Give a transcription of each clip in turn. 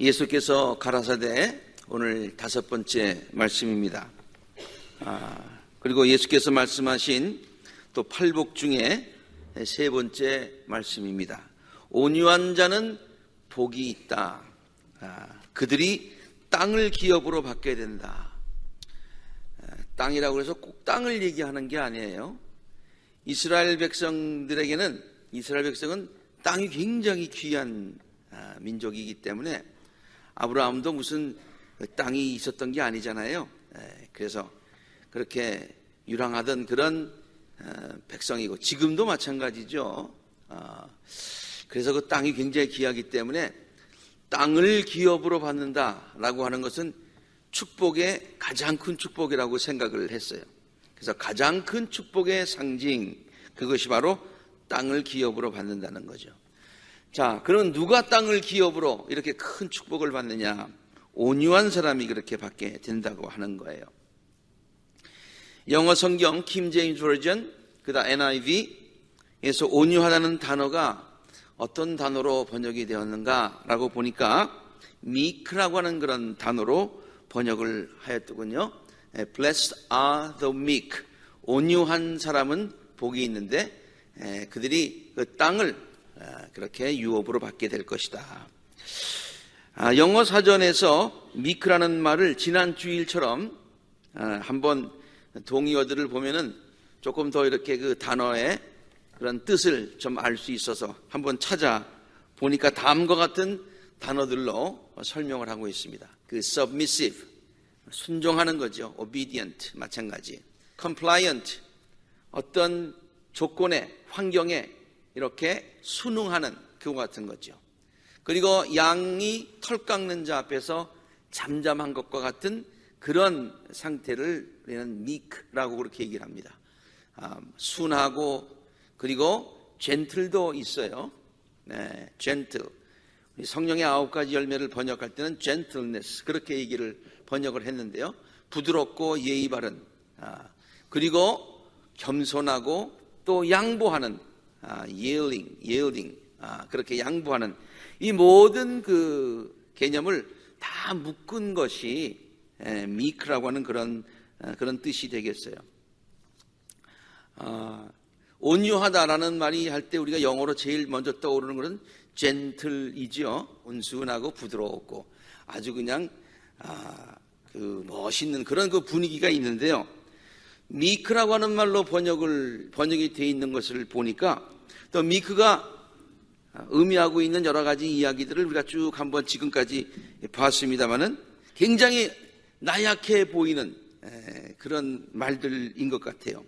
예수께서 가라사대 오늘 5번째 말씀입니다. 그리고 예수께서 말씀하신 또 팔복 중에 3번째 말씀입니다. 온유한 자는 복이 있다. 그들이 땅을 기업으로 받게 된다. 땅이라고 해서 꼭 땅을 얘기하는 게 아니에요. 이스라엘 백성은 땅이 굉장히 귀한 민족이기 때문에 아브라함도 무슨 땅이 있었던 게 아니잖아요. 그래서 그렇게 유랑하던 그런 백성이고 지금도 마찬가지죠. 그래서 그 땅이 굉장히 귀하기 때문에 땅을 기업으로 받는다라고 하는 것은 축복의 가장 큰 축복이라고 생각을 했어요. 그래서 가장 큰 축복의 상징, 그것이 바로 땅을 기업으로 받는다는 거죠. 자, 그럼 누가 땅을 기업으로 이렇게 큰 축복을 받느냐? 온유한 사람이 그렇게 받게 된다고 하는 거예요. 영어 성경 킹 제임스 버전, 그다음 NIV에서 온유하다는 단어가 어떤 단어로 번역이 되었는가라고 보니까 meek라고 하는 그런 단어로 번역을 하였더군요. Blessed are the meek. 온유한 사람은 복이 있는데 그들이 그 땅을 그렇게 유업으로 받게 될 것이다. 영어 사전에서 meek라는 말을 지난 주일처럼 한번 동의어들을 보면은 조금 더 이렇게 그 단어의 그런 뜻을 좀 알 수 있어서 한번 찾아 보니까 다음과 같은 단어들로 설명을 하고 있습니다. 그 submissive, 순종하는 거죠. obedient, 마찬가지. compliant, 어떤 조건에, 환경에 이렇게 순응하는 그와 같은 거죠. 그리고 양이 털 깎는 자 앞에서 잠잠한 것과 같은 그런 상태를 우리는 meek라고 그렇게 얘기를 합니다. 순하고 그리고 젠틀도 있어요. 네, 젠틀. 성령의 9가지 열매를 번역할 때는 gentleness 그렇게 얘기를 번역을 했는데요. 부드럽고 예의 바른, 그리고 겸손하고 또 양보하는, yielding, 그렇게 양보하는 이 모든 그 개념을 다 묶은 것이 meek라고 하는 그런 뜻이 되겠어요. 온유하다라는 말이 할 때 우리가 영어로 제일 먼저 떠오르는 것은 gentle이죠. 온순하고 부드럽고 아주 그냥 그 멋있는 그런 그 분위기가 있는데요. meek라고 하는 말로 번역이 되어 있는 것을 보니까 또 meek가 의미하고 있는 여러 가지 이야기들을 우리가 쭉 한번 지금까지 봤습니다만은 굉장히 나약해 보이는 그런 말들인 것 같아요.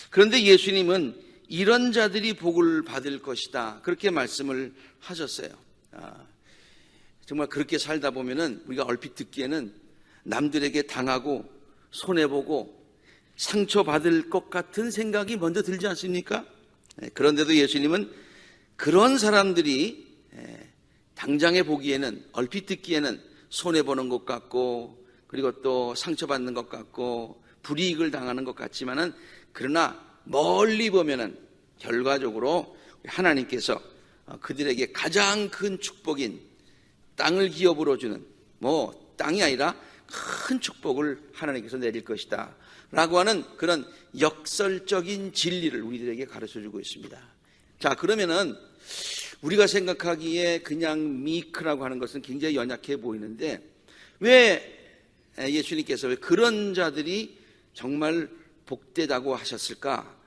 그런데 예수님은 이런 자들이 복을 받을 것이다 그렇게 말씀을 하셨어요. 정말 그렇게 살다 보면은 우리가 얼핏 듣기에는 남들에게 당하고 손해보고 상처받을 것 같은 생각이 먼저 들지 않습니까? 그런데도 예수님은 그런 사람들이 당장에 보기에는 얼핏 듣기에는 손해보는 것 같고 그리고 또 상처받는 것 같고 불이익을 당하는 것 같지만은 그러나 멀리 보면은 결과적으로 하나님께서 그들에게 가장 큰 축복인 땅을 기업으로 주는 땅이 아니라 큰 축복을 하나님께서 내릴 것이다 라고 하는 그런 역설적인 진리를 우리들에게 가르쳐주고 있습니다. 자, 그러면은 우리가 생각하기에 그냥 meek라고 하는 것은 굉장히 연약해 보이는데 왜 예수님께서 왜 그런 자들이 정말 복되다고 하셨을까?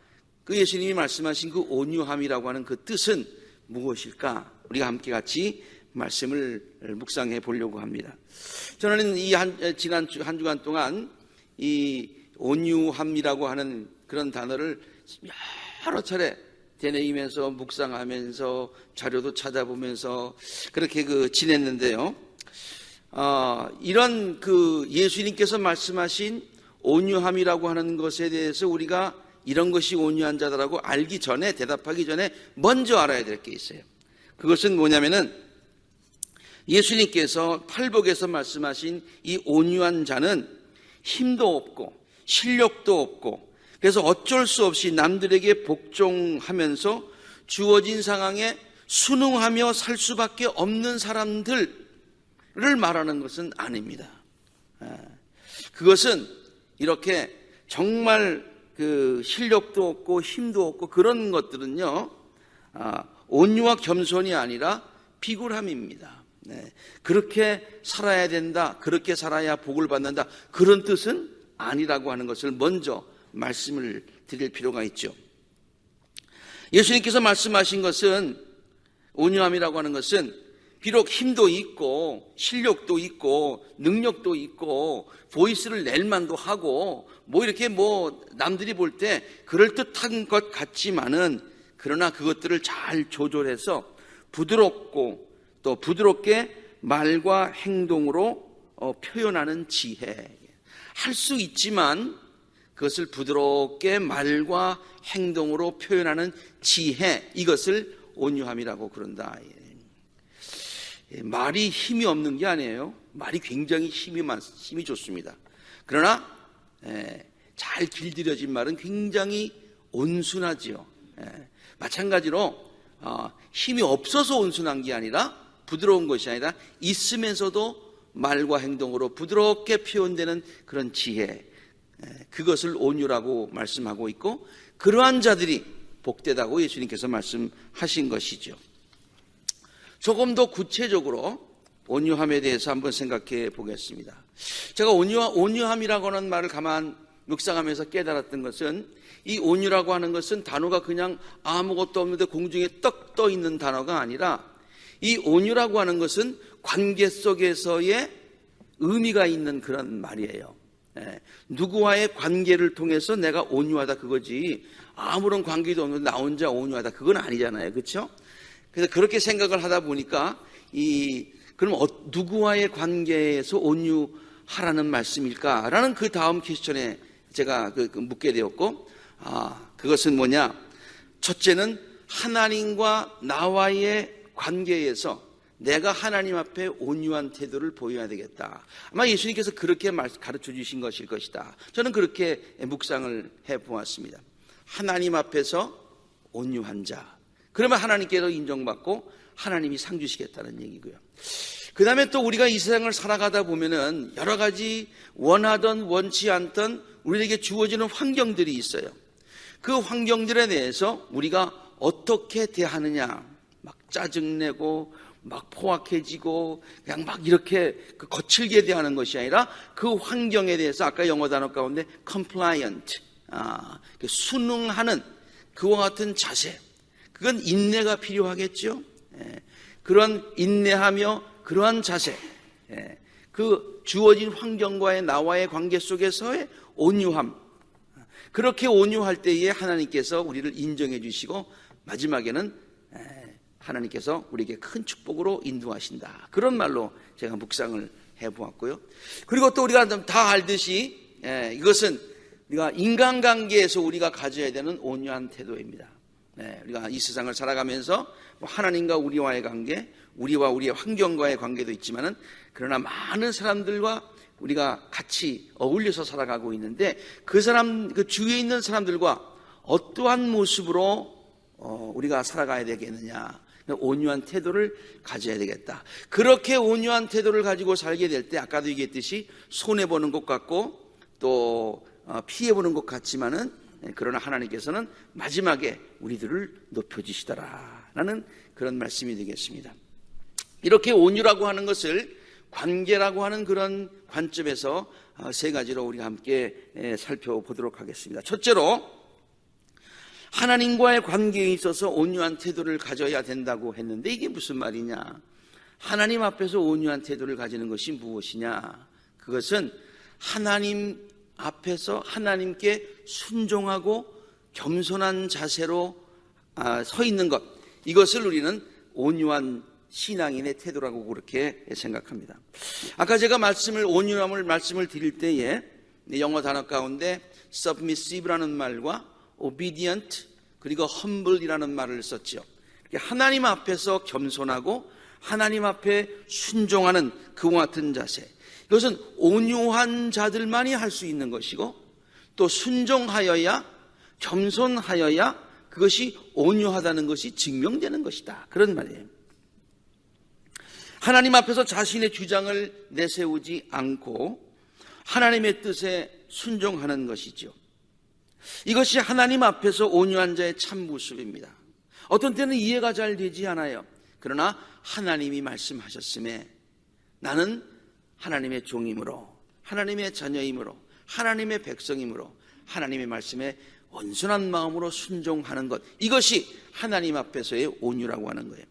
그 예수님이 말씀하신 그 온유함이라고 하는 그 뜻은 무엇일까? 우리가 함께 같이 말씀을 묵상해 보려고 합니다. 저는 지난 한 주간 동안 이 온유함이라고 하는 그런 단어를 여러 차례 되뇌이면서 묵상하면서 자료도 찾아보면서 그렇게 지냈는데요. 이런 그 예수님께서 말씀하신 온유함이라고 하는 것에 대해서 우리가 이런 것이 온유한 자다라고 알기 전에, 대답하기 전에 먼저 알아야 될 게 있어요. 그것은 뭐냐면은 예수님께서 팔복에서 말씀하신 이 온유한 자는 힘도 없고 실력도 없고 그래서 어쩔 수 없이 남들에게 복종하면서 주어진 상황에 순응하며 살 수밖에 없는 사람들, 말하는 것은 아닙니다. 그것은 이렇게 정말 그 실력도 없고 힘도 없고 그런 것들은요, 온유와 겸손이 아니라 비굴함입니다. 그렇게 살아야 된다, 그렇게 살아야 복을 받는다, 그런 뜻은 아니라고 하는 것을 먼저 말씀을 드릴 필요가 있죠. 예수님께서 말씀하신 것은, 온유함이라고 하는 것은 비록 힘도 있고 실력도 있고 능력도 있고 보이스를 낼 만도 하고 이렇게 남들이 볼 때 그럴듯한 것 같지만은, 그러나 그것들을 잘 조절해서 부드럽고 또 부드럽게 말과 행동으로 표현하는 지혜. 할 수 있지만 그것을 부드럽게 말과 행동으로 표현하는 지혜, 이것을 온유함이라고 그런다. 말이 힘이 없는 게 아니에요. 말이 굉장히 힘이 좋습니다. 그러나 잘 길들여진 말은 굉장히 온순하지요. 마찬가지로 힘이 없어서 온순한 게 아니라, 부드러운 것이 아니라 있으면서도 말과 행동으로 부드럽게 표현되는 그런 지혜, 그것을 온유라고 말씀하고 있고, 그러한 자들이 복되다고 예수님께서 말씀하신 것이죠. 조금 더 구체적으로 온유함에 대해서 한번 생각해 보겠습니다. 제가 온유함이라고 하는 말을 가만 묵상하면서 깨달았던 것은, 이 온유라고 하는 것은 단어가 그냥 아무것도 없는데 공중에 떡 떠 있는 단어가 아니라, 이 온유라고 하는 것은 관계 속에서의 의미가 있는 그런 말이에요. 누구와의 관계를 통해서 내가 온유하다, 그거지 아무런 관계도 없는데 나 혼자 온유하다, 그건 아니잖아요. 그렇죠? 그래서 그렇게 생각을 하다 보니까 그럼 누구와의 관계에서 온유하라는 말씀일까라는 그 다음 퀘스천에 제가 묻게 되었고, 그것은 뭐냐? 첫째는 하나님과 나와의 관계에서 내가 하나님 앞에 온유한 태도를 보여야 되겠다. 아마 예수님께서 그렇게 가르쳐 주신 것일 것이다. 저는 그렇게 묵상을 해보았습니다. 하나님 앞에서 온유한 자, 그러면 하나님께서 인정받고 하나님이 상 주시겠다는 얘기고요. 그 다음에 또 우리가 이 세상을 살아가다 보면은 여러 가지 원하던 원치 않던 우리에게 주어지는 환경들이 있어요. 그 환경들에 대해서 우리가 어떻게 대하느냐, 막 짜증내고 막 포악해지고 그냥 막 이렇게 거칠게 대하는 것이 아니라, 그 환경에 대해서 아까 영어 단어 가운데 compliant, 순응하는 그와 같은 자세, 그건 인내가 필요하겠죠. 그런 인내하며 그러한 자세, 그 주어진 환경과의 나와의 관계 속에서의 온유함, 그렇게 온유할 때에 하나님께서 우리를 인정해 주시고 마지막에는 하나님께서 우리에게 큰 축복으로 인도하신다. 그런 말로 제가 묵상을 해보았고요. 그리고 또 우리가 다 알듯이 이것은 우리가 인간관계에서 우리가 가져야 되는 온유한 태도입니다. 우리가 이 세상을 살아가면서 하나님과 우리와의 관계, 우리와 우리의 환경과의 관계도 있지만은, 그러나 많은 사람들과 우리가 같이 어울려서 살아가고 있는데, 그 주위에 있는 사람들과 어떠한 모습으로 우리가 살아가야 되겠느냐, 온유한 태도를 가져야 되겠다. 그렇게 온유한 태도를 가지고 살게 될 때, 아까도 얘기했듯이 손해보는 것 같고 또 피해보는 것 같지만은, 그러나 하나님께서는 마지막에 우리들을 높여주시더라라는 그런 말씀이 되겠습니다. 이렇게 온유라고 하는 것을 관계라고 하는 그런 관점에서 세 가지로 우리가 함께 살펴보도록 하겠습니다. 첫째로, 하나님과의 관계에 있어서 온유한 태도를 가져야 된다고 했는데, 이게 무슨 말이냐? 하나님 앞에서 온유한 태도를 가지는 것이 무엇이냐? 그것은 하나님 앞에서 하나님께 순종하고 겸손한 자세로 서 있는 것, 이것을 우리는 온유한 신앙인의 태도라고 그렇게 생각합니다. 아까 제가 온유함을 말씀을 드릴 때에 영어 단어 가운데 submissive라는 말과 obedient 그리고 humble이라는 말을 썼죠. 하나님 앞에서 겸손하고 하나님 앞에 순종하는 그와 같은 자세, 이것은 온유한 자들만이 할 수 있는 것이고, 또 순종하여야, 겸손하여야 그것이 온유하다는 것이 증명되는 것이다, 그런 말이에요. 하나님 앞에서 자신의 주장을 내세우지 않고 하나님의 뜻에 순종하는 것이죠. 이것이 하나님 앞에서 온유한 자의 참 모습입니다. 어떤 때는 이해가 잘 되지 않아요. 그러나 하나님이 말씀하셨음에 나는 하나님의 종이므로, 하나님의 자녀이므로, 하나님의 백성이므로 하나님의 말씀에 온순한 마음으로 순종하는 것, 이것이 하나님 앞에서의 온유라고 하는 거예요.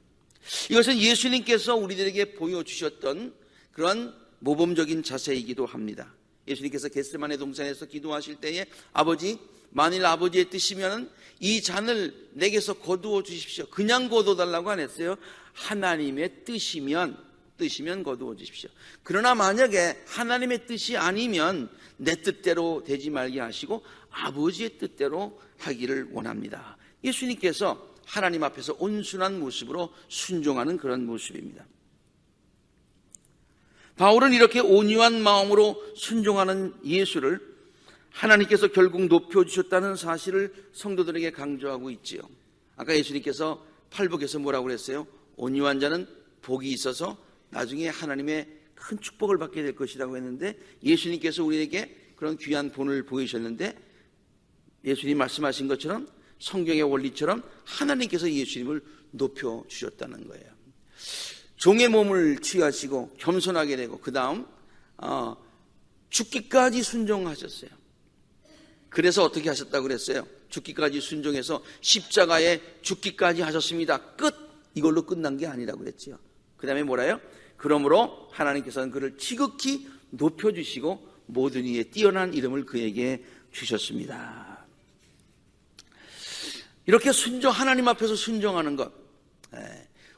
이것은 예수님께서 우리들에게 보여주셨던 그런 모범적인 자세이기도 합니다. 예수님께서 겟세마네 동산에서 기도하실 때에 아버지, 만일 아버지의 뜻이면 이 잔을 내게서 거두어 주십시오. 그냥 거두어 달라고 안 했어요. 하나님의 뜻이면 거두어 주십시오. 그러나 만약에 하나님의 뜻이 아니면 내 뜻대로 되지 말게 하시고 아버지의 뜻대로 하기를 원합니다. 예수님께서 하나님 앞에서 온순한 모습으로 순종하는 그런 모습입니다. 바울은 이렇게 온유한 마음으로 순종하는 예수를 하나님께서 결국 높여주셨다는 사실을 성도들에게 강조하고 있지요. 아까 예수님께서 팔복에서 뭐라고 그랬어요? 온유한 자는 복이 있어서 나중에 하나님의 큰 축복을 받게 될 것이라고 했는데, 예수님께서 우리에게 그런 귀한 본을 보이셨는데, 예수님 말씀하신 것처럼 성경의 원리처럼 하나님께서 예수님을 높여주셨다는 거예요. 종의 몸을 취하시고 겸손하게 되고 그 다음 죽기까지 순종하셨어요. 그래서 어떻게 하셨다고 그랬어요? 죽기까지 순종해서 십자가에 죽기까지 하셨습니다. 끝! 이걸로 끝난 게 아니라고 그랬죠. 그 다음에 뭐라요? 그러므로 하나님께서는 그를 지극히 높여주시고 모든 이에 뛰어난 이름을 그에게 주셨습니다. 이렇게 하나님 앞에서 순종하는 것,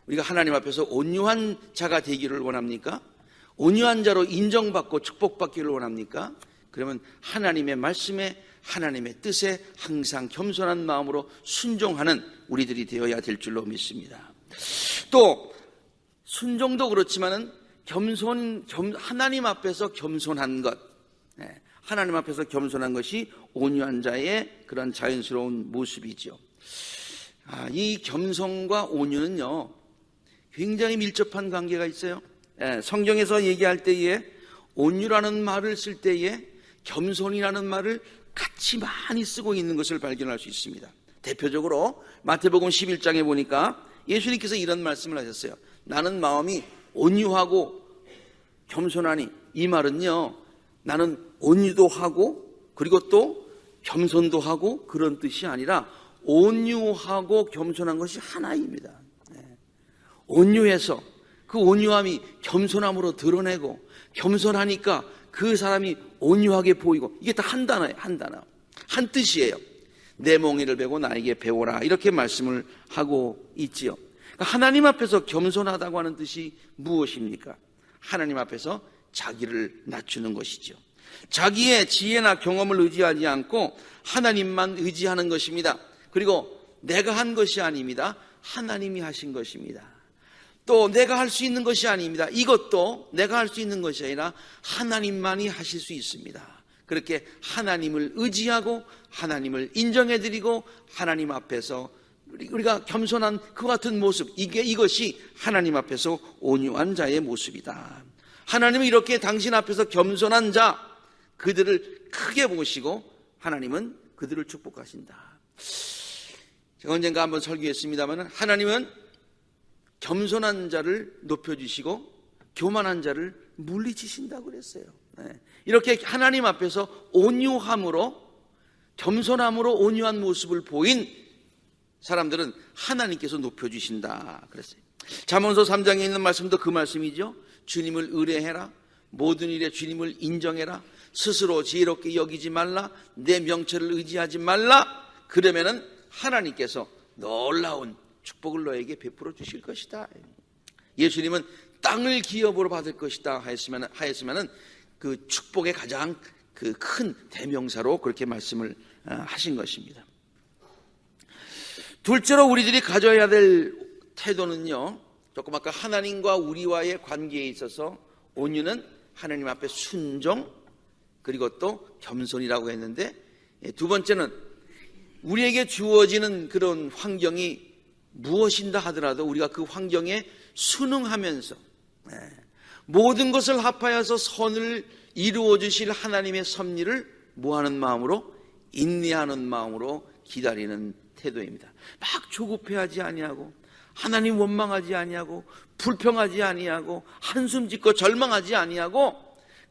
우리가 하나님 앞에서 온유한 자가 되기를 원합니까? 온유한 자로 인정받고 축복받기를 원합니까? 그러면 하나님의 말씀에, 하나님의 뜻에 항상 겸손한 마음으로 순종하는 우리들이 되어야 될 줄로 믿습니다. 또 순종도 그렇지만은 하나님 앞에서 겸손한 것, 하나님 앞에서 겸손한 것이 온유한 자의 그런 자연스러운 모습이죠. 이 겸손과 온유는요 굉장히 밀접한 관계가 있어요. 성경에서 얘기할 때에 온유라는 말을 쓸 때에 겸손이라는 말을 같이 많이 쓰고 있는 것을 발견할 수 있습니다. 대표적으로 마태복음 11장에 보니까 예수님께서 이런 말씀을 하셨어요. 나는 마음이 온유하고 겸손하니, 이 말은요 나는 온유도 하고 그리고 또 겸손도 하고 그런 뜻이 아니라 온유하고 겸손한 것이 하나입니다. 온유해서 그 온유함이 겸손함으로 드러내고, 겸손하니까 그 사람이 온유하게 보이고, 이게 다 한 단어예요. 한 단어, 한 뜻이에요. 내 몽이를 베고 나에게 배워라, 이렇게 말씀을 하고 있지요. 그러니까 하나님 앞에서 겸손하다고 하는 뜻이 무엇입니까? 하나님 앞에서 자기를 낮추는 것이죠. 자기의 지혜나 경험을 의지하지 않고 하나님만 의지하는 것입니다. 그리고 내가 한 것이 아닙니다. 하나님이 하신 것입니다. 또 내가 할 수 있는 것이 아닙니다. 이것도 내가 할 수 있는 것이 아니라 하나님만이 하실 수 있습니다. 그렇게 하나님을 의지하고 하나님을 인정해드리고 하나님 앞에서 우리가 겸손한 그 같은 모습, 이것이 하나님 앞에서 온유한 자의 모습이다. 하나님은 이렇게 당신 앞에서 겸손한 자, 그들을 크게 보시고 하나님은 그들을 축복하신다. 제가 언젠가 한번 설교했습니다만, 하나님은 겸손한 자를 높여주시고 교만한 자를 물리치신다고 그랬어요. 이렇게 하나님 앞에서 온유함으로, 겸손함으로 온유한 모습을 보인 사람들은 하나님께서 높여주신다 그랬어요. 잠언서 3장에 있는 말씀도 그 말씀이죠. 주님을 의뢰해라, 모든 일에 주님을 인정해라, 스스로 지혜롭게 여기지 말라, 내 명철을 의지하지 말라. 그러면은 하나님께서 놀라운 축복을 너에게 베풀어 주실 것이다. 예수님은 땅을 기업으로 받을 것이다 하였으면은 그 축복의 가장 그 큰 대명사로 그렇게 말씀을 하신 것입니다. 둘째로 우리들이 가져야 될 태도는요, 조금 아까 하나님과 우리와의 관계에 있어서 온유는 하나님 앞에 순종, 그리고 또 겸손이라고 했는데, 두 번째는 우리에게 주어지는 그런 환경이 무엇인가 하더라도 우리가 그 환경에 순응하면서 모든 것을 합하여서 선을 이루어 주실 하나님의 섭리를 뭐하는 마음으로? 인내하는 마음으로 기다리는 태도입니다. 막 조급해하지 아니하고, 하나님 원망하지 아니하고, 불평하지 아니하고, 한숨 짓고 절망하지 아니하고,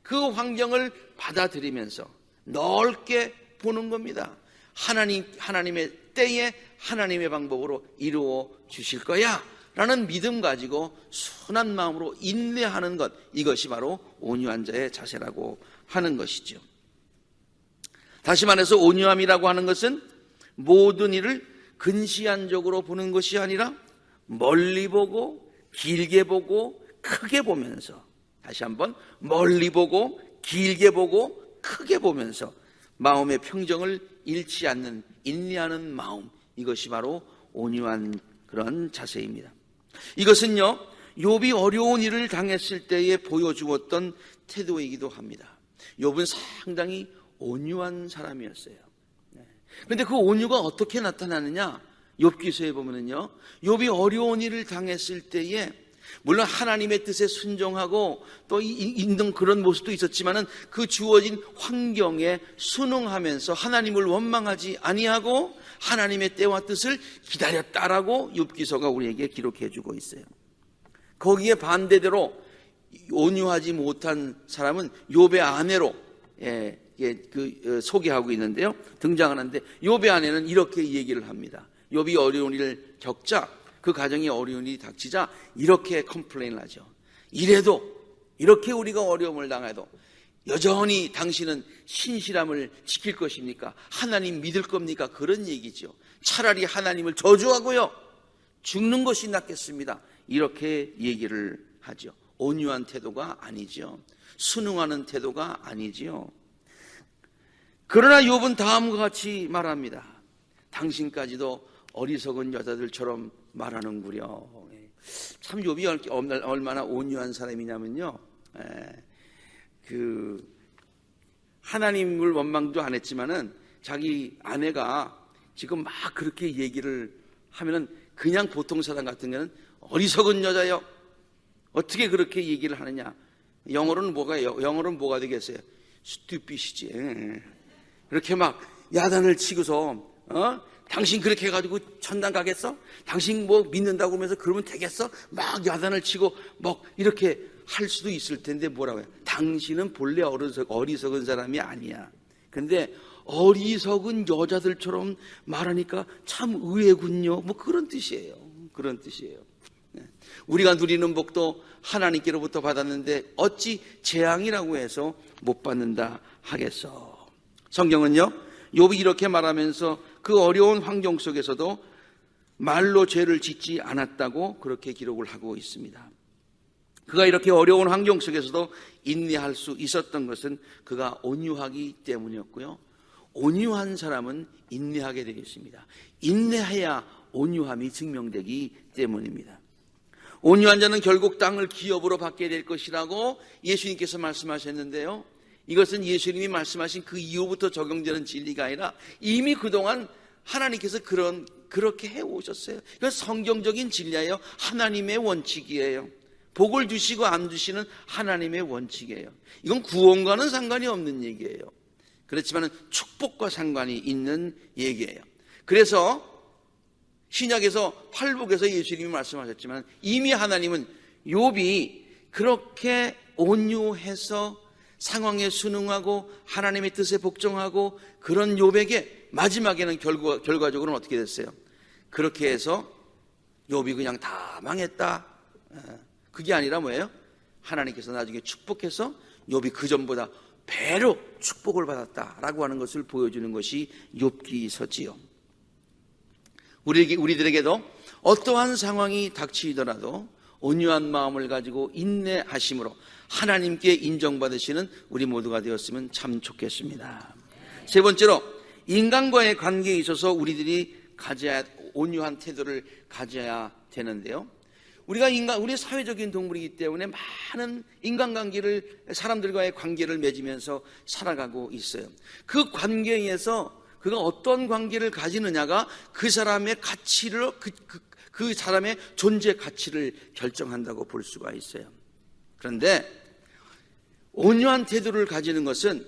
그 환경을 받아들이면서 넓게 보는 겁니다. 하나님의 때에 하나님의 방법으로 이루어 주실 거야 라는 믿음 가지고 순한 마음으로 인내하는 것, 이것이 바로 온유한 자의 자세라고 하는 것이죠. 다시 말해서 온유함이라고 하는 것은 모든 일을 근시안적으로 보는 것이 아니라 멀리 보고 길게 보고 크게 보면서, 다시 한번 멀리 보고 길게 보고 크게 보면서 마음의 평정을 잃지 않는 인내하는 마음, 이것이 바로 온유한 그런 자세입니다. 이것은요, 욥이 어려운 일을 당했을 때에 보여주었던 태도이기도 합니다. 욥은 상당히 온유한 사람이었어요. 그런데 그 온유가 어떻게 나타나느냐? 욥기서에 보면은요, 욥이 어려운 일을 당했을 때에 물론 하나님의 뜻에 순종하고 또 있는 그런 모습도 있었지만은 그 주어진 환경에 순응하면서 하나님을 원망하지 아니하고 하나님의 때와 뜻을 기다렸다라고 욥기서가 우리에게 기록해 주고 있어요. 거기에 반대대로 온유하지 못한 사람은 욥의 아내로 소개하고 있는데요, 등장하는데, 욥의 아내는 이렇게 얘기를 합니다. 욥이 어려운 일을 겪자, 그 가정에 어려운 일이 닥치자 이렇게 컴플레인을 하죠. 이래도, 이렇게 우리가 어려움을 당해도 여전히 당신은 신실함을 지킬 것입니까? 하나님 믿을 겁니까? 그런 얘기죠. 차라리 하나님을 저주하고요, 죽는 것이 낫겠습니다. 이렇게 얘기를 하죠. 온유한 태도가 아니죠. 순응하는 태도가 아니죠. 그러나 욥은 다음과 같이 말합니다. 당신까지도 어리석은 여자들처럼 말하는구려. 참 욥이 얼마나 온유한 사람이냐면요, 하나님을 원망도 안 했지만은 자기 아내가 지금 막 그렇게 얘기를 하면은 그냥 보통 사람 같은 경우는 어리석은 여자요, 어떻게 그렇게 얘기를 하느냐. 영어로는 뭐가 되겠어요? stupid이지. 그렇게 막 야단을 치고서 당신 그렇게 해가지고 천당 가겠어? 당신 뭐 믿는다고 하면서 그러면 되겠어? 막 야단을 치고 막 이렇게 할 수도 있을 텐데 뭐라고 해요? 당신은 본래 어리석은 사람이 아니야. 근데 어리석은 여자들처럼 말하니까 참 의외군요. 뭐 그런 뜻이에요. 그런 뜻이에요. 우리가 누리는 복도 하나님께로부터 받았는데 어찌 재앙이라고 해서 못 받는다 하겠어. 성경은요, 욥이 이렇게 말하면서 그 어려운 환경 속에서도 말로 죄를 짓지 않았다고 그렇게 기록을 하고 있습니다. 그가 이렇게 어려운 환경 속에서도 인내할 수 있었던 것은 그가 온유하기 때문이었고요, 온유한 사람은 인내하게 되겠습니다. 인내해야 온유함이 증명되기 때문입니다. 온유한 자는 결국 땅을 기업으로 받게 될 것이라고 예수님께서 말씀하셨는데요, 이것은 예수님이 말씀하신 그 이후부터 적용되는 진리가 아니라 이미 그동안 하나님께서 그렇게 해오셨어요. 이건 성경적인 진리예요. 하나님의 원칙이에요. 복을 주시고 안 주시는 하나님의 원칙이에요. 이건 구원과는 상관이 없는 얘기예요. 그렇지만 축복과 상관이 있는 얘기예요. 그래서 신약에서 팔복에서 예수님이 말씀하셨지만 이미 하나님은 욥이 그렇게 온유해서 상황에 순응하고 하나님의 뜻에 복종하고 그런 욥에게 마지막에는 결과적으로는 어떻게 됐어요? 그렇게 해서 욥이 그냥 다 망했다. 그게 아니라 뭐예요? 하나님께서 나중에 축복해서 욥이 그전보다 배로 축복을 받았다라고 하는 것을 보여주는 것이 욥기서지요. 우리들에게도 어떠한 상황이 닥치더라도 온유한 마음을 가지고 인내하심으로 하나님께 인정받으시는 우리 모두가 되었으면 참 좋겠습니다. 세 번째로, 인간과의 관계에 있어서 우리들이 온유한 태도를 가져야 되는데요, 우리 사회적인 동물이기 때문에 많은 인간관계를, 사람들과의 관계를 맺으면서 살아가고 있어요. 그 관계에서 그가 어떤 관계를 가지느냐가 그 사람의 가치를, 그 사람의 존재 가치를 결정한다고 볼 수가 있어요. 그런데 온유한 태도를 가지는 것은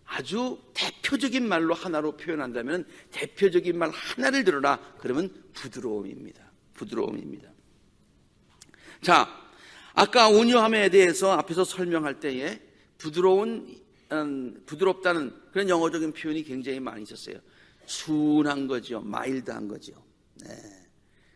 아주 대표적인 말로 하나로 표현한다면 대표적인 말 하나를 들어라. 그러면 부드러움입니다. 부드러움입니다. 자, 아까 온유함에 대해서 앞에서 설명할 때에 부드럽다는 그런 영어적인 표현이 굉장히 많이 있었어요. 순한 거죠. 마일드한 거죠. 네.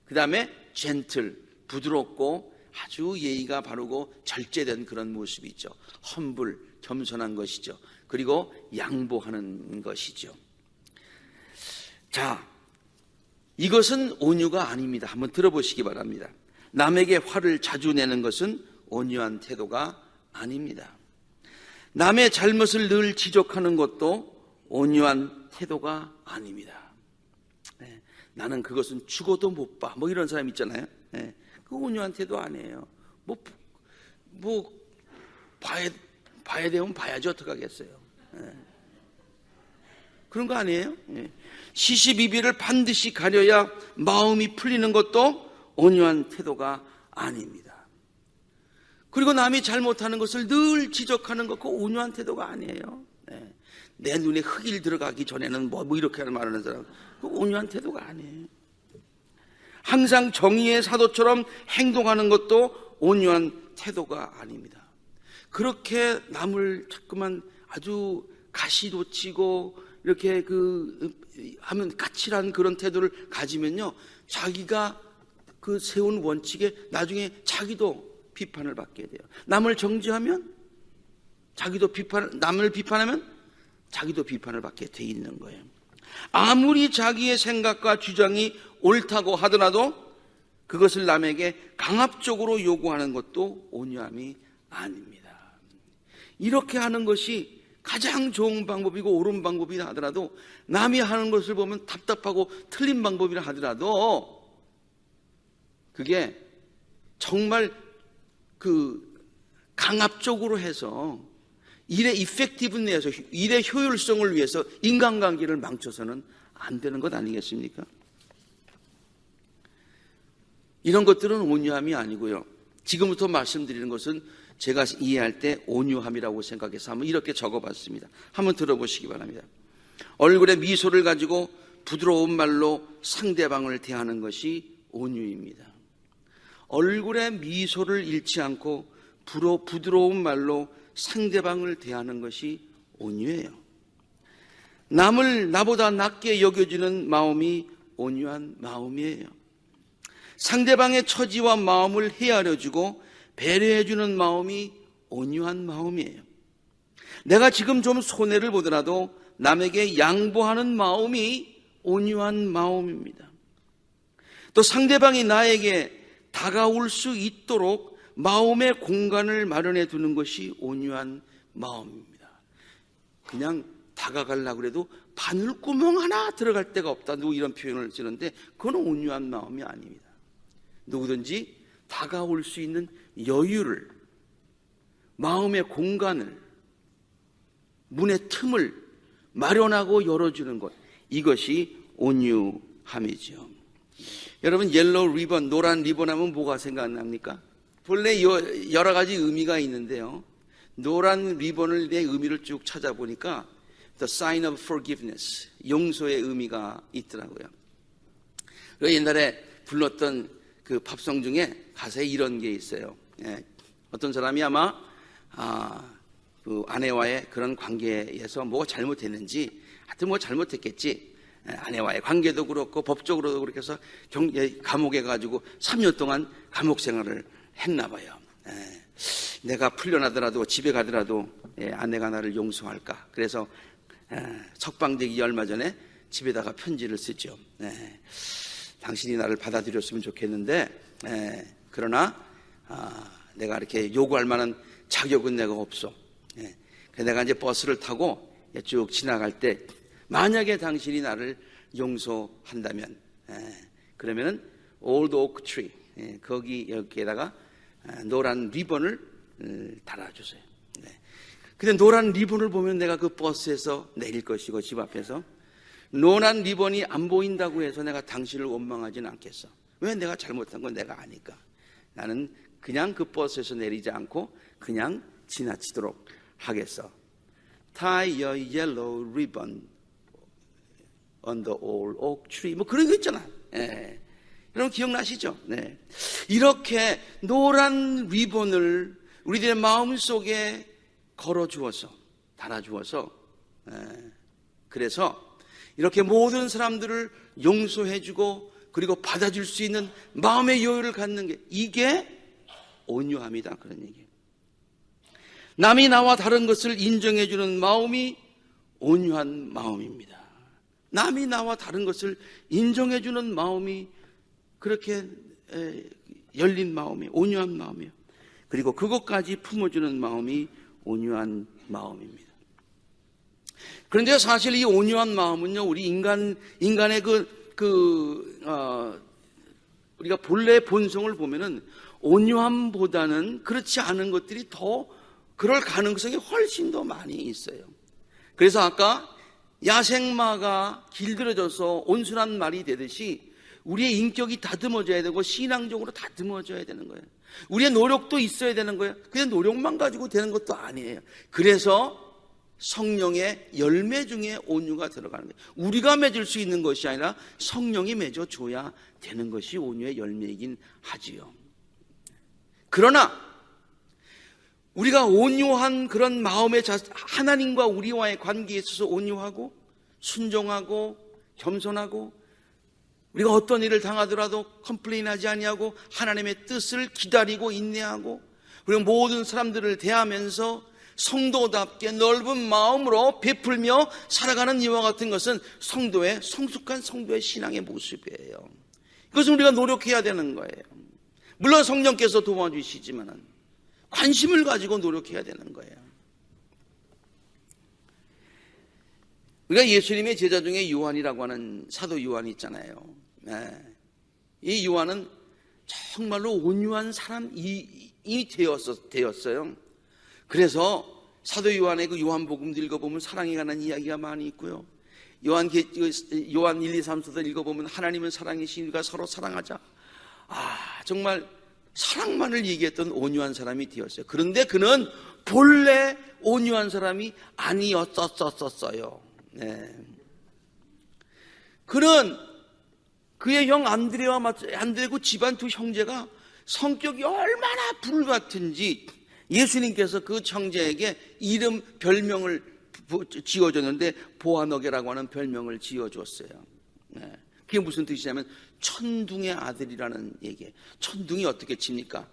그 다음에 gentle, 부드럽고 아주 예의가 바르고 절제된 그런 모습이 있죠. humble, 겸손한 것이죠. 그리고 양보하는 것이죠. 자, 이것은 온유가 아닙니다. 한번 들어보시기 바랍니다. 남에게 화를 자주 내는 것은 온유한 태도가 아닙니다. 남의 잘못을 늘 지적하는 것도 온유한 태도가 아닙니다. 네, 나는 그것은 죽어도 못 봐. 뭐 이런 사람 있잖아요. 네, 그 온유한 태도 아니에요. 봐야 되면 봐야지 어떡하겠어요. 네. 그런 거 아니에요? 네. 시시비비를 반드시 가려야 마음이 풀리는 것도 온유한 태도가 아닙니다. 그리고 남이 잘못하는 것을 늘 지적하는 것, 그 온유한 태도가 아니에요. 네. 내 눈에 흙이 들어가기 전에는 뭐 이렇게 말하는 사람, 그 온유한 태도가 아니에요. 항상 정의의 사도처럼 행동하는 것도 온유한 태도가 아닙니다. 그렇게 남을 자꾸만 아주 가시돋치고 이렇게 하면 까칠한 그런 태도를 가지면요, 자기가 그 세운 원칙에 나중에 자기도 비판을 받게 돼요. 남을 정죄하면 남을 비판하면 자기도 비판을 받게 돼 있는 거예요. 아무리 자기의 생각과 주장이 옳다고 하더라도 그것을 남에게 강압적으로 요구하는 것도 온유함이 아닙니다. 이렇게 하는 것이 가장 좋은 방법이고 옳은 방법이라 하더라도, 남이 하는 것을 보면 답답하고 틀린 방법이라 하더라도 그게 정말 강압적으로 해서 일의 이펙티브내에서 일의 효율성을 위해서 인간관계를 망쳐서는 안 되는 것 아니겠습니까? 이런 것들은 온유함이 아니고요. 지금부터 말씀드리는 것은 제가 이해할 때 온유함이라고 생각해서 한번 이렇게 적어봤습니다. 한번 들어보시기 바랍니다. 얼굴에 미소를 가지고 부드러운 말로 상대방을 대하는 것이 온유입니다. 얼굴에 미소를 잃지 않고 부드러운 말로 상대방을 대하는 것이 온유예요. 남을 나보다 낮게 여겨주는 마음이 온유한 마음이에요. 상대방의 처지와 마음을 헤아려주고 배려해주는 마음이 온유한 마음이에요. 내가 지금 좀 손해를 보더라도 남에게 양보하는 마음이 온유한 마음입니다. 또 상대방이 나에게 다가올 수 있도록 마음의 공간을 마련해 두는 것이 온유한 마음입니다. 그냥 다가가려고 해도 바늘구멍 하나 들어갈 데가 없다, 이런 표현을 쓰는데 그건 온유한 마음이 아닙니다. 누구든지 다가올 수 있는 여유를, 마음의 공간을, 문의 틈을 마련하고 열어주는 것, 이것이 온유함이죠. 여러분, 옐로우 리본, 노란 리본 하면 뭐가 생각납니까? 본래 여러 가지 의미가 있는데요, 노란 리본을 내 의미를 쭉 찾아보니까 The sign of forgiveness, 용서의 의미가 있더라고요. 옛날에 불렀던 그 팝송 중에 가사에 이런 게 있어요. 어떤 사람이 아마 그 아내와의 그런 관계에서 뭐가 잘못했는지, 하여튼 뭐 잘못했겠지. 아내와의 관계도 그렇고 법적으로도 그렇게 해서 감옥에 가지고 3년 동안 감옥 생활을 했나 봐요. 내가 풀려나더라도 집에 가더라도 아내가 나를 용서할까. 그래서 석방되기 얼마 전에 집에다가 편지를 쓰죠. 당신이 나를 받아들였으면 좋겠는데, 그러나 내가 이렇게 요구할 만한 자격은 내가 없어. 내가 이제 버스를 타고 쭉 지나갈 때 만약에 당신이 나를 용서한다면, 그러면은 Old Oak Tree, 여기에다가 노란 리본을 달아주세요. 근데 노란 리본을 보면 내가 그 버스에서 내릴 것이고 집 앞에서 노란 리본이 안 보인다고 해서 내가 당신을 원망하지는 않겠어. 왜? 내가 잘못한 건 내가 아니까. 나는 그냥 그 버스에서 내리지 않고 그냥 지나치도록 하겠어. Tie a yellow ribbon on the old oak tree. 뭐 그런 거 있잖아. 예. 여러분 기억나시죠? 네. 이렇게 노란 리본을 우리들의 마음속에 걸어주어서, 달아주어서, 그래서 이렇게 모든 사람들을 용서해주고 그리고 받아줄 수 있는 마음의 여유를 갖는 게, 이게 온유함이다, 그런 얘기예요. 남이 나와 다른 것을 인정해주는 마음이 온유한 마음입니다. 남이 나와 다른 것을 인정해주는 마음이 그렇게 열린 마음이 온유한 마음이에요. 그리고 그것까지 품어주는 마음이 온유한 마음입니다. 그런데 사실 이 온유한 마음은요, 우리 인간의 우리가 본래 본성을 보면은 온유함보다는 그렇지 않은 것들이 더 그럴 가능성이 훨씬 더 많이 있어요. 그래서 아까 야생마가 길들여져서 온순한 말이 되듯이 우리의 인격이 다듬어져야 되고 신앙적으로 다듬어져야 되는 거예요. 우리의 노력도 있어야 되는 거예요. 그냥 노력만 가지고 되는 것도 아니에요. 그래서 성령의 열매 중에 온유가 들어가는 거예요. 우리가 맺을 수 있는 것이 아니라 성령이 맺어줘야 되는 것이 온유의 열매이긴 하지요. 그러나 우리가 온유한 그런 마음의 하나님과 우리와의 관계에 있어서 온유하고 순종하고 겸손하고, 우리가 어떤 일을 당하더라도 컴플레인하지 아니하고 하나님의 뜻을 기다리고 인내하고, 그리고 모든 사람들을 대하면서 성도답게 넓은 마음으로 베풀며 살아가는 이와 같은 것은 성도의 성숙한 성도의 신앙의 모습이에요. 이것은 우리가 노력해야 되는 거예요. 물론 성령께서 도와주시지만 관심을 가지고 노력해야 되는 거예요. 우리가 예수님의 제자 중에 요한이라고 하는 사도 요한이 있잖아요. 이 요한은 정말로 온유한 사람이 되었어요. 그래서 사도 요한의 그 요한복음도 읽어보면 사랑에 관한 이야기가 많이 있고요. 요한 1, 2, 3서도 읽어보면 하나님은 사랑이시니까 서로 사랑하자. 정말 사랑만을 얘기했던 온유한 사람이 되었어요. 그런데 그는 본래 온유한 사람이 아니었었어요. 그는 그의 형 안드레고 집안 두 형제가 성격이 얼마나 불같은지 예수님께서 그 형제에게 이름 별명을 지어줬는데 보아너게라고 하는 별명을 지어줬어요. 그게 무슨 뜻이냐면 천둥의 아들이라는 얘기예요. 천둥이 어떻게 칩니까?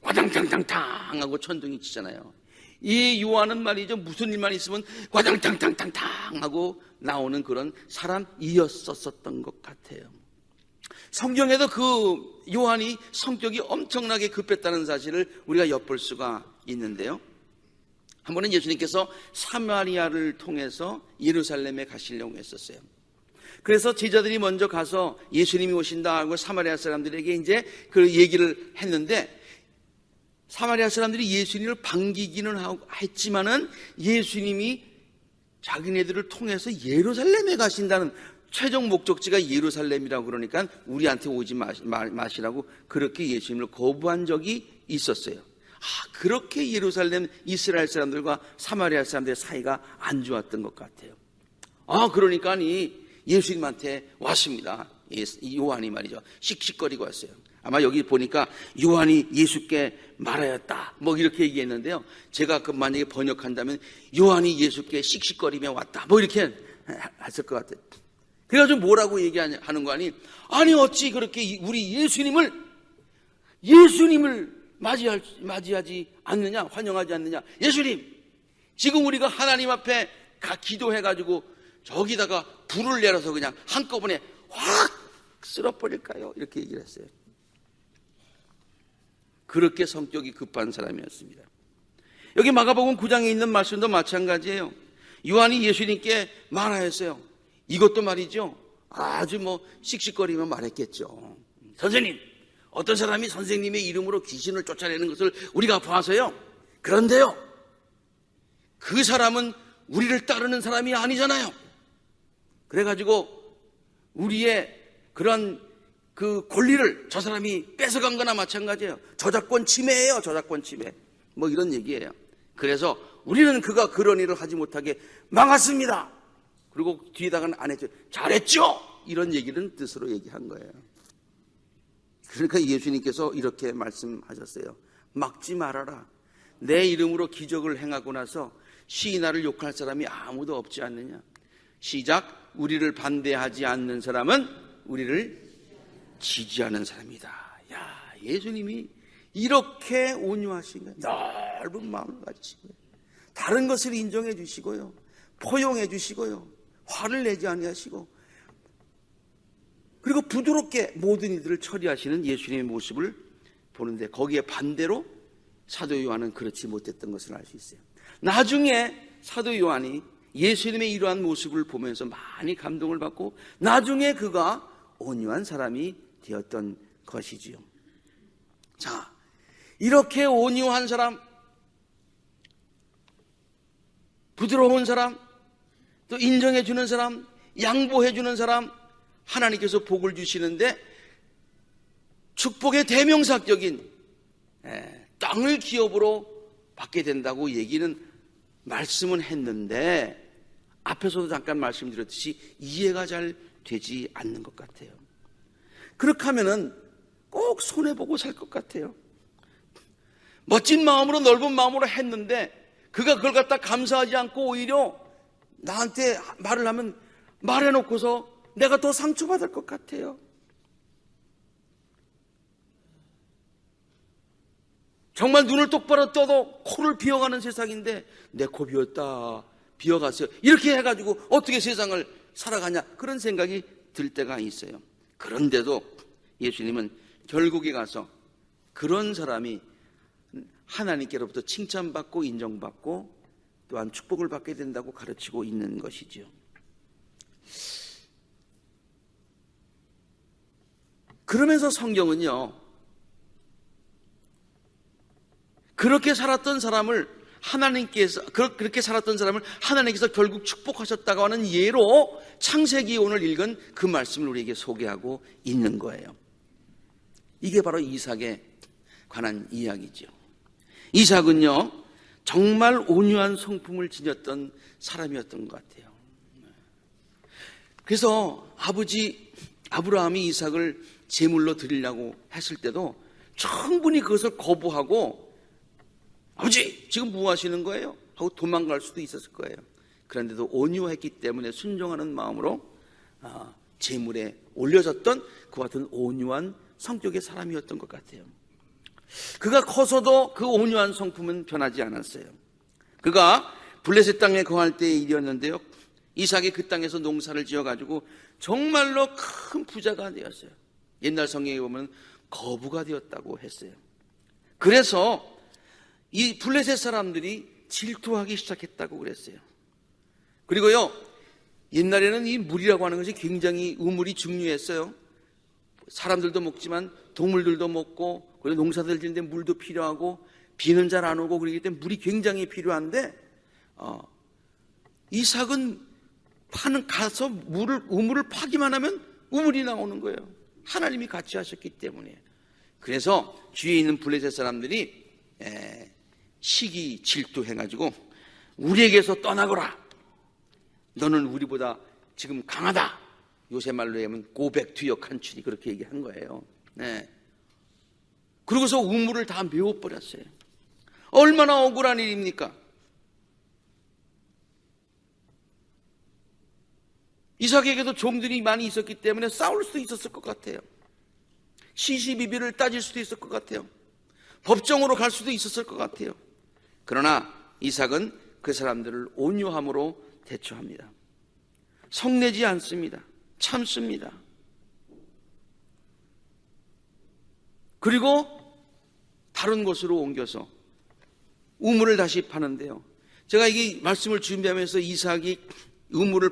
과당탕탕탕 하고 천둥이 치잖아요. 이 요한은 말이죠, 무슨 일만 있으면 과당탕탕탕탕 하고 나오는 그런 사람이었었던 것 같아요. 성경에도 그 요한이 성격이 엄청나게 급했다는 사실을 우리가 엿볼 수가 있는데요. 한 번은 예수님께서 사마리아를 통해서 예루살렘에 가시려고 했었어요. 그래서 제자들이 먼저 가서 예수님이 오신다 하고 사마리아 사람들에게 이제 그 얘기를 했는데, 사마리아 사람들이 예수님을 반기기는 했지만은 예수님이 자기네들을 통해서 예루살렘에 가신다는 최종 목적지가 예루살렘이라고 그러니까 우리한테 오지 마시라고 그렇게 예수님을 거부한 적이 있었어요. 그렇게 예루살렘 이스라엘 사람들과 사마리아 사람들의 사이가 안 좋았던 것 같아요. 그러니까 예수님한테 왔습니다. 요한이 말이죠. 씩씩거리고 왔어요. 아마 여기 보니까 요한이 예수께 말하였다 뭐 이렇게 얘기했는데요. 제가 만약에 번역한다면 요한이 예수께 씩씩거리며 왔다 뭐 이렇게 했을 것 같아요. 그래가지고 뭐라고 얘기하는 거 아니 어찌 그렇게 우리 예수님을 맞이하지 않느냐, 환영하지 않느냐. 예수님, 지금 우리가 하나님 앞에 기도해가지고 저기다가 불을 내려서 그냥 한꺼번에 확 쓸어버릴까요? 이렇게 얘기를 했어요. 그렇게 성격이 급한 사람이었습니다. 여기 마가복음 9장에 있는 말씀도 마찬가지예요. 요한이 예수님께 말하였어요. 이것도 말이죠, 아주 씩씩거리며 말했겠죠. 선생님, 어떤 사람이 선생님의 이름으로 귀신을 쫓아내는 것을 우리가 봐서요. 그런데요, 그 사람은 우리를 따르는 사람이 아니잖아요. 그래가지고 우리의 그런 그 권리를 저 사람이 뺏어간 거나 마찬가지예요. 저작권 침해예요, 저작권 침해. 뭐 이런 얘기예요. 그래서 우리는 그가 그런 일을 하지 못하게 막았습니다. 그리고 뒤에다가는 안 했죠. 잘했죠. 이런 얘기는 뜻으로 얘기한 거예요. 그러니까 예수님께서 이렇게 말씀하셨어요. 막지 말아라. 내 이름으로 기적을 행하고 나서 시인하를 욕할 사람이 아무도 없지 않느냐. 시작. 우리를 반대하지 않는 사람은 우리를 지지하는 사람이다. 야, 예수님이 이렇게 온유하신 거예요. 넓은 마음을 가지시고요. 다른 것을 인정해 주시고요. 포용해 주시고요. 화를 내지 아니하시고, 그리고 부드럽게 모든 이들을 처리하시는 예수님의 모습을 보는데, 거기에 반대로 사도 요한은 그렇지 못했던 것을 알 수 있어요. 나중에 사도 요한이 예수님의 이러한 모습을 보면서 많이 감동을 받고 나중에 그가 온유한 사람이 되었던 것이지요. 자, 이렇게 온유한 사람, 부드러운 사람, 또 인정해 주는 사람, 양보해 주는 사람, 하나님께서 복을 주시는데 축복의 대명사격인 땅을 기업으로 받게 된다고 얘기는 말씀은 했는데, 앞에서도 잠깐 말씀드렸듯이 이해가 잘 되지 않는 것 같아요. 그렇게 하면은 꼭 손해보고 살 것 같아요. 멋진 마음으로, 넓은 마음으로 했는데 그가 그걸 갖다 감사하지 않고 오히려 나한테 말을 하면 말해놓고서 내가 더 상처받을 것 같아요. 정말 눈을 똑바로 떠도 코를 비워가는 세상인데 내 코 비웠다, 비워갔어요, 이렇게 해가지고 어떻게 세상을 살아가냐, 그런 생각이 들 때가 있어요. 그런데도 예수님은 결국에 가서 그런 사람이 하나님께로부터 칭찬받고 인정받고 또한 축복을 받게 된다고 가르치고 있는 것이지요. 그러면서 성경은요, 그렇게 살았던 사람을 하나님께서 결국 축복하셨다고 하는 예로 창세기 오늘 읽은 그 말씀을 우리에게 소개하고 있는 거예요. 이게 바로 이삭에 관한 이야기죠. 이삭은요, 정말 온유한 성품을 지녔던 사람이었던 것 같아요. 그래서 아버지 아브라함이 이삭을 제물로 드리려고 했을 때도 충분히 그것을 거부하고, 아버지 지금 뭐 하시는 거예요? 하고 도망갈 수도 있었을 거예요. 그런데도 온유했기 때문에 순종하는 마음으로 제물에 올려졌던 그와 같은 온유한 성격의 사람이었던 것 같아요. 그가 커서도 그 온유한 성품은 변하지 않았어요. 그가 블레셋 땅에 거할 때의 일이었는데요, 이삭이 그 땅에서 농사를 지어가지고 정말로 큰 부자가 되었어요. 옛날 성경에 보면 거부가 되었다고 했어요. 그래서 이 블레셋 사람들이 질투하기 시작했다고 그랬어요. 그리고요, 옛날에는 이 물이라고 하는 것이 굉장히 우물이 중요했어요. 사람들도 먹지만 동물들도 먹고, 그리고 농사들 지는데 물도 필요하고, 비는 잘 안 오고 그러기 때문에 물이 굉장히 필요한데, 이삭은 가서 우물을 파기만 하면 우물이 나오는 거예요. 하나님이 같이 하셨기 때문에. 그래서 주위에 있는 블레셋 사람들이 시기 질투해가지고 우리에게서 떠나거라, 너는 우리보다 지금 강하다, 요새 말로 하면 고백투역한추리, 그렇게 얘기한 거예요. 그러고서 우물을 다 메워버렸어요. 얼마나 억울한 일입니까? 이삭에게도 종들이 많이 있었기 때문에 싸울 수도 있었을 것 같아요. 시시비비를 따질 수도 있을 것 같아요. 법정으로 갈 수도 있었을 것 같아요. 그러나 이삭은 그 사람들을 온유함으로 대처합니다. 성내지 않습니다. 참습니다. 그리고 다른 곳으로 옮겨서 우물을 다시 파는데요, 제가 이 말씀을 준비하면서 이삭이 우물을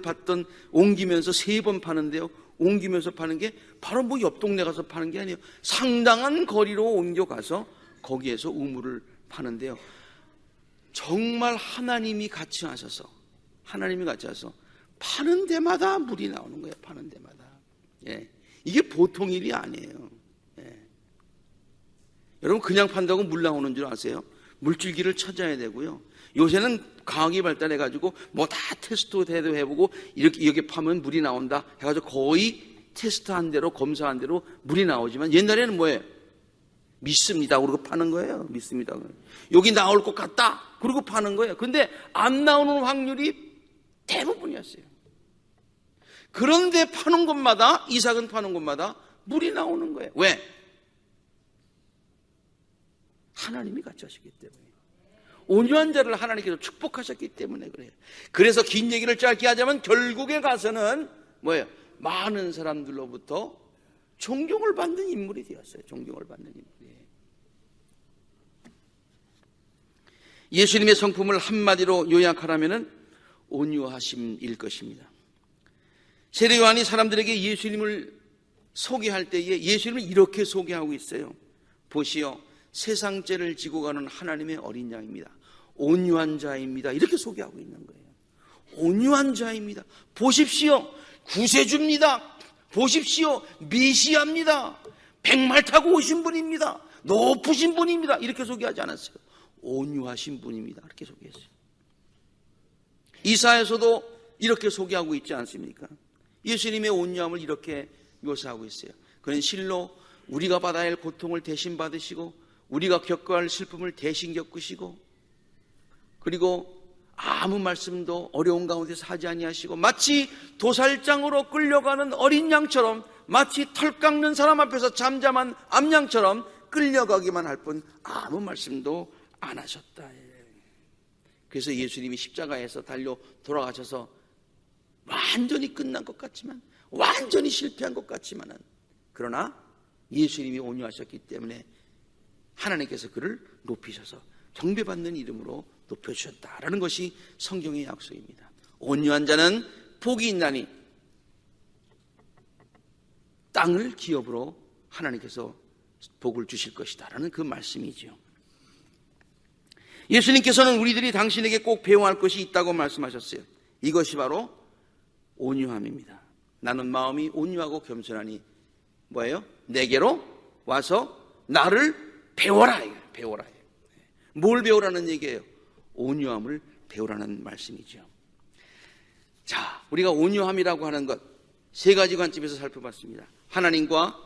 옮기면서 3번 파는데요, 옮기면서 파는 게 바로 뭐 옆 동네 가서 파는 게 아니에요. 상당한 거리로 옮겨가서 거기에서 우물을 파는데요, 정말 하나님이 같이 하셔서 파는 데마다 물이 나오는 거예요. 파는 데마다. 이게 보통 일이 아니에요. 여러분, 그냥 판다고 물 나오는 줄 아세요? 물줄기를 찾아야 되고요. 요새는 과학이 발달해가지고 뭐 다 테스트 대도 해보고 이렇게 여기 파면 물이 나온다 해가지고 거의 테스트한 대로 검사한 대로 물이 나오지만 옛날에는 뭐예요? 믿습니다. 그러고 파는 거예요. 믿습니다. 여기 나올 것 같다. 그러고 파는 거예요. 근데 안 나오는 확률이 대부분이었어요. 그런데 파는 곳마다, 이삭은 파는 곳마다 물이 나오는 거예요. 왜? 하나님이 같이 하셨기 때문에. 온유한 자를 하나님께서 축복하셨기 때문에 그래요. 그래서 긴 얘기를 짧게 하자면 결국에 가서는 뭐예요? 많은 사람들로부터 존경을 받는 인물이 되었어요. 존경을 받는 인물이에요. 예수님의 성품을 한마디로 요약하라면 온유하심일 것입니다. 세례 요한이 사람들에게 예수님을 소개할 때에 예수님을 이렇게 소개하고 있어요. 보시오, 세상 죄를 지고 가는 하나님의 어린 양입니다. 온유한 자입니다. 이렇게 소개하고 있는 거예요. 온유한 자입니다. 보십시오, 구세주입니다. 보십시오, 메시아입니다. 백말 타고 오신 분입니다. 높으신 분입니다. 이렇게 소개하지 않았어요. 온유하신 분입니다. 이렇게 소개했어요. 이사야서도 이렇게 소개하고 있지 않습니까? 예수님의 온유함을 이렇게 묘사하고 있어요. 그는 실로 우리가 받아야 할 고통을 대신 받으시고 우리가 겪어야 할 슬픔을 대신 겪으시고 그리고 아무 말씀도 어려운 가운데서 하지 아니하시고 마치 도살장으로 끌려가는 어린 양처럼 마치 털 깎는 사람 앞에서 잠잠한 암양처럼 끌려가기만 할 뿐 아무 말씀도 안 하셨다. 그래서 예수님이 십자가에서 달려 돌아가셔서 완전히 끝난 것 같지만 완전히 실패한 것 같지만은 그러나 예수님이 온유하셨기 때문에 하나님께서 그를 높이셔서 경배받는 이름으로 높여주셨다라는 것이 성경의 약속입니다. 온유한 자는 복이 있나니 땅을 기업으로 하나님께서 복을 주실 것이다 라는 그 말씀이죠. 예수님께서는 우리들이 당신에게 꼭 배워야 할 것이 있다고 말씀하셨어요. 이것이 바로 온유함입니다. 나는 마음이 온유하고 겸손하니 뭐예요? 내게로 와서 나를 배워라. 배워라. 뭘 배우라는 얘기예요? 온유함을 배우라는 말씀이죠. 자, 우리가 온유함이라고 하는 것 세 가지 관점에서 살펴봤습니다. 하나님과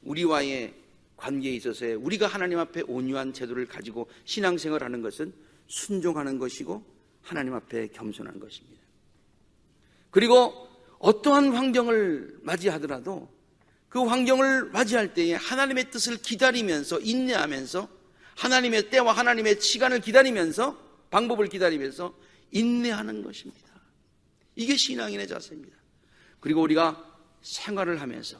우리와의 관계에 있어서의 우리가 하나님 앞에 온유한 태도를 가지고 신앙생활하는 것은 순종하는 것이고 하나님 앞에 겸손한 것입니다. 그리고 어떠한 환경을 맞이하더라도 그 환경을 맞이할 때에 하나님의 뜻을 기다리면서 인내하면서 하나님의 때와 하나님의 시간을 기다리면서 방법을 기다리면서 인내하는 것입니다. 이게 신앙인의 자세입니다. 그리고 우리가 생활을 하면서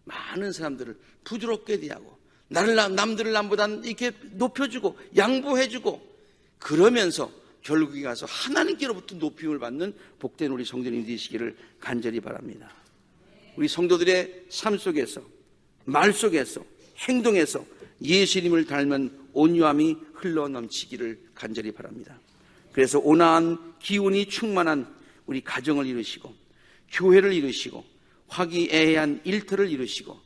많은 사람들을 부드럽게 대하고 남들을 남보다 이렇게 높여주고 양보해주고 그러면서 결국에 가서 하나님께로부터 높임을 받는 복된 우리 성도님 되시기를 간절히 바랍니다. 우리 성도들의 삶 속에서 말 속에서 행동에서 예수님을 닮은 온유함이 흘러넘치기를 간절히 바랍니다. 그래서 온화한 기운이 충만한 우리 가정을 이루시고 교회를 이루시고 화기애애한 일터를 이루시고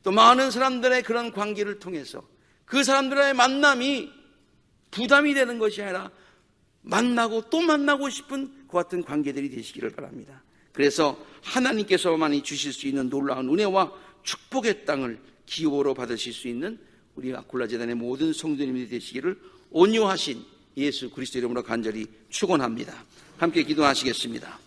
또 많은 사람들의 그런 관계를 통해서 그 사람들의 만남이 부담이 되는 것이 아니라 만나고 또 만나고 싶은 그 같은 관계들이 되시기를 바랍니다. 그래서 하나님께서만이 주실 수 있는 놀라운 은혜와 축복의 땅을 기업으로 받으실 수 있는 우리 아굴라 재단의 모든 성도님들이 되시기를 온유하신 예수 그리스도 이름으로 간절히 축원합니다. 함께 기도하시겠습니다.